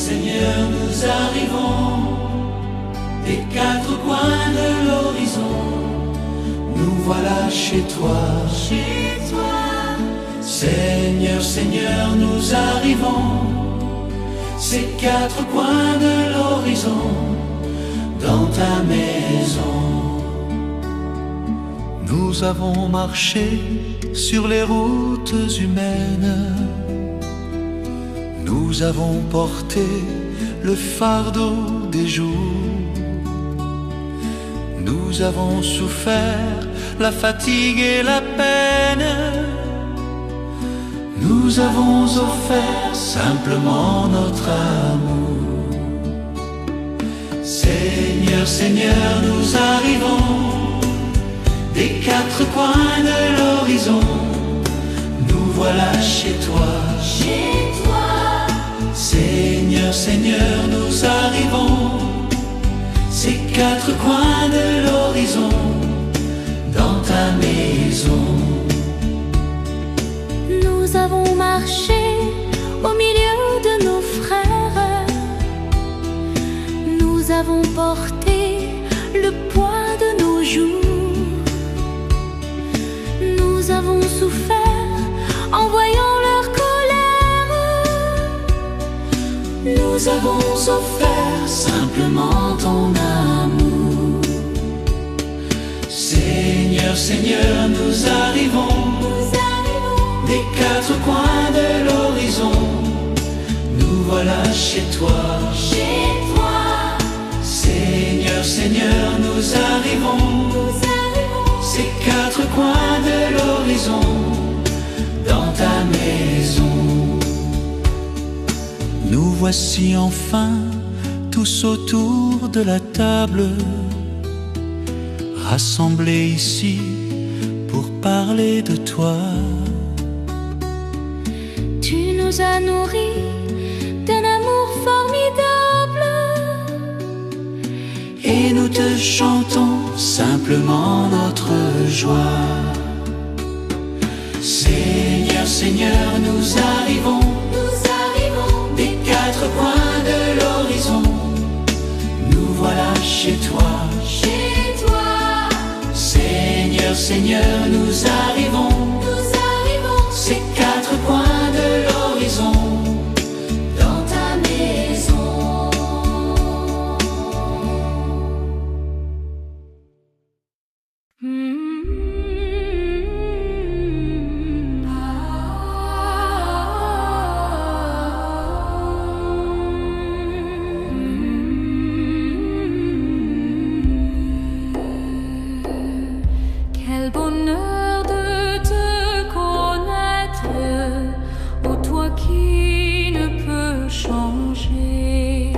Seigneur, nous arrivons des quatre coins de l'horizon. Nous voilà chez toi, Seigneur, Seigneur, nous arrivons ces quatre coins de l'horizon dans ta maison. Nous avons marché sur les routes humaines. Nous avons porté le fardeau des jours. Nous avons souffert la fatigue et la peine. Nous avons offert simplement notre amour. Seigneur, Seigneur, nous arrivons des quatre coins de l'horizon. Nous voilà chez toi, Seigneur, Seigneur, nous arrivons ces quatre coins de l'horizon dans ta maison. Nous avons marché au milieu de nos frères. Nous avons porté le poids de nos jours. Nous avons souffert en voyant leur colère. Nous avons offert simplement ton amour. Seigneur, Seigneur, nous arrivons des quatre coins de l'horizon. Nous voilà chez toi, Seigneur, Seigneur, nous arrivons ces quatre coins de l'horizon dans ta maison. Nous voici enfin tous autour de la table, rassemblés ici pour parler de toi. Tu nous as nourris d'un amour formidable, et nous te chantons simplement notre joie. Seigneur, Seigneur, nous arrivons des quatre coins de l'horizon. Nous voilà chez toi, Seigneur, Seigneur, nous arrivons ces quatre coins de l'horizon dans ta maison. Quel bonheur de te connaître, ô toi qui ne peux changer,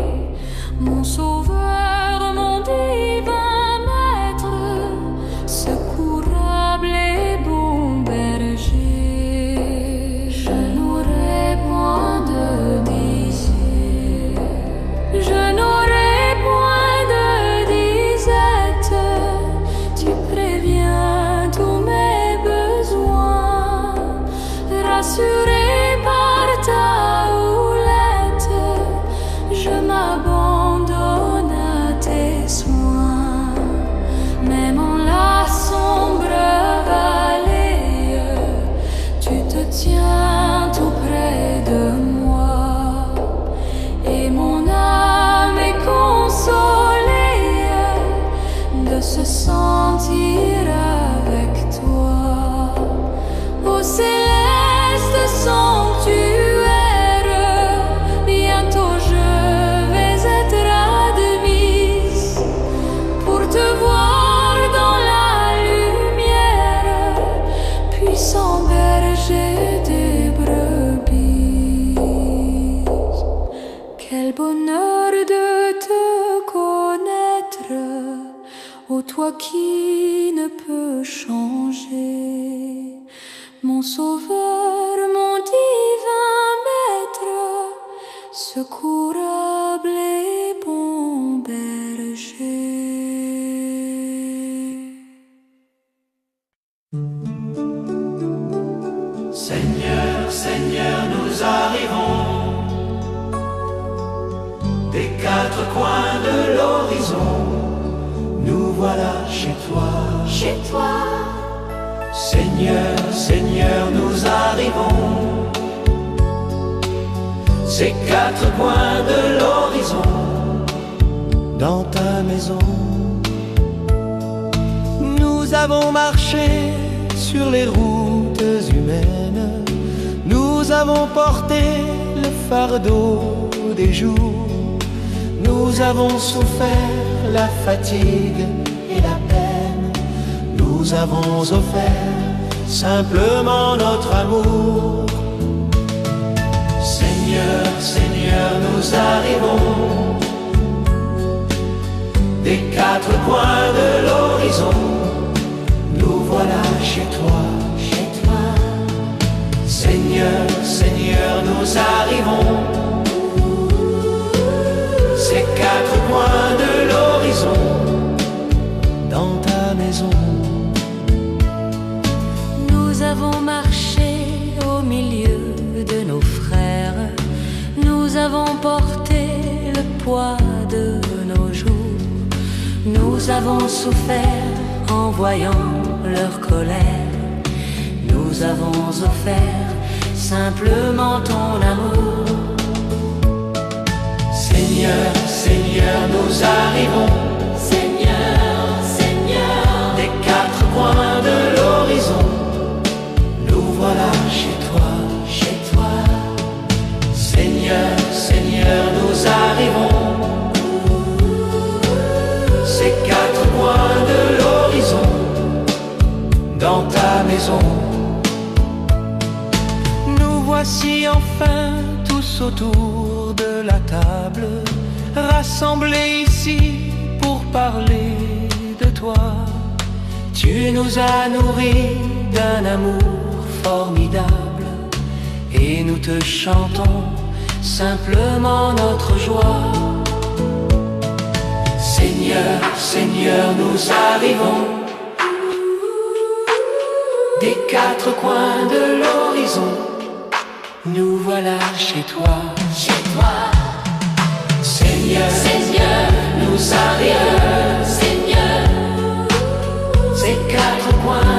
mon sauveur, mon divin maître, secourable et bon berger. Je n'aurai point de désir, je n'aurai point de disette. Tu préviens tous mes besoins, rassuré par ta houlette. Je m'abandonne à tes soins, même en la sombre vallée. Tu te tiens tout près de moi, et mon âme est consolée de se sentir avec toi. Au céleste sanctuaire, bientôt je vais être admise pour te voir dans la lumière, puissant berger des brebis. Quel bonheur de te connaître, ô toi qui ne peux changer, mon sauveur, mon divin maître, secourable et bon berger. Seigneur, Seigneur, nous arrivons quatre coins de l'horizon, nous voilà chez toi. Chez toi, Seigneur, Seigneur, nous arrivons. Ces quatre coins de l'horizon, dans ta maison. Nous avons marché sur les routes humaines, nous avons porté le fardeau des jours, nous avons souffert la fatigue et la peine, nous avons offert simplement notre amour. Seigneur, Seigneur, nous arrivons. Des quatre coins de l'horizon, nous voilà chez toi. chez toi, Seigneur, Seigneur, nous arrivons. Ces quatre coins de l'horizon, Dans ta maison, nous avons marché au milieu de nos frères, nous avons porté le poids de nos jours, nous avons souffert en voyant leur colère, nous avons offert simplement ton amour. Seigneur, Seigneur, nous arrivons. Seigneur, Seigneur, Des quatre coins de l'horizon, nous voilà chez toi. chez toi, Seigneur, Seigneur, nous arrivons. Ces quatre coins de l'horizon, dans ta maison. nous voici enfin tous autour de la table, rassemblés ici pour parler de toi. Tu nous as nourris d'un amour formidable et nous te chantons simplement notre joie. Seigneur, Seigneur, nous arrivons. Des quatre coins de l'horizon, nous voilà chez toi. chez toi, Seigneur, Seigneur, nous arrivons. Seigneur, Ces quatre coins